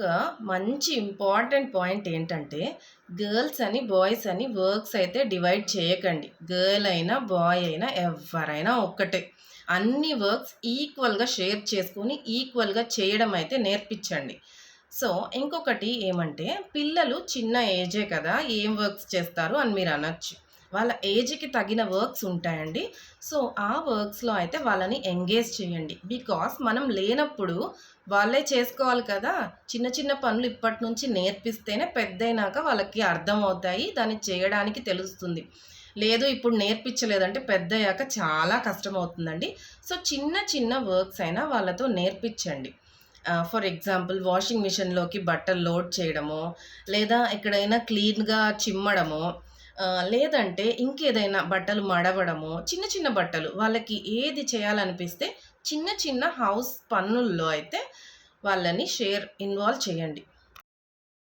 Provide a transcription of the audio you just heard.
ఒక మంచి important point ఏంటంటే, గర్ల్స్ అని, బాయ్స్ అని వర్క్స్ అయితే డివైడ్ చేయకండి. గర్ల్ అయినా, బాయ్ అయినా ఎవ్వరైనా ఒక్కటే. అన్ని వర్క్స్ ఈక్వల్‌గా షేర్ చేసుకొని, ఈక్వల్‌గా చేయడం అయితే నేర్పించండి. సో, ఇంకొకటి ఏమంటే, పిల్లలు చిన్న ఏజే కదా! ఏం వర్క్స్ చేస్తారు అని మీరు అనొచ్చు. వాళ్ళ ఏజ్‌కి తగిన వర్క్స్ ఉంటాయండి. సో, ఆ వర్క్స్‌లో అయితే వాళ్ళని ఎంగేజ్ చేయండి. బికాస్ మనం లేనప్పుడు వాళ్ళే చేసుకోవాలి కదా! చిన్న చిన్న పనులు ఇప్పటి నుంచి నేర్పిస్తేనే పెద్దయినాక వాళ్ళకి అర్థమవుతాయి. దాన్ని చేయడానికి తెలుస్తుంది. లేదు ఇప్పుడు నేర్పించలేదంటే పెద్దయ్యాక చాలా కష్టమవుతుందండి. సో, చిన్న చిన్న వర్క్స్ అయినా వాళ్ళతో నేర్పించండి. ఫర్ ఎగ్జాంపుల్ వాషింగ్ మిషన్‌లోకి బట్టలు లోడ్ చేయడమో, లేదా ఎక్కడైనా క్లీన్‌గా చిమ్మడమో, లేదంటే ఇంకేదైనా బట్టలు మడవడమో, చిన్న చిన్న బట్టలు వాళ్ళకి ఏది చేయాలనిపిస్తే చిన్న చిన్న హౌస్ పనుల్లో అయితే వాళ్ళని ఇన్వాల్వ్ చేయండి.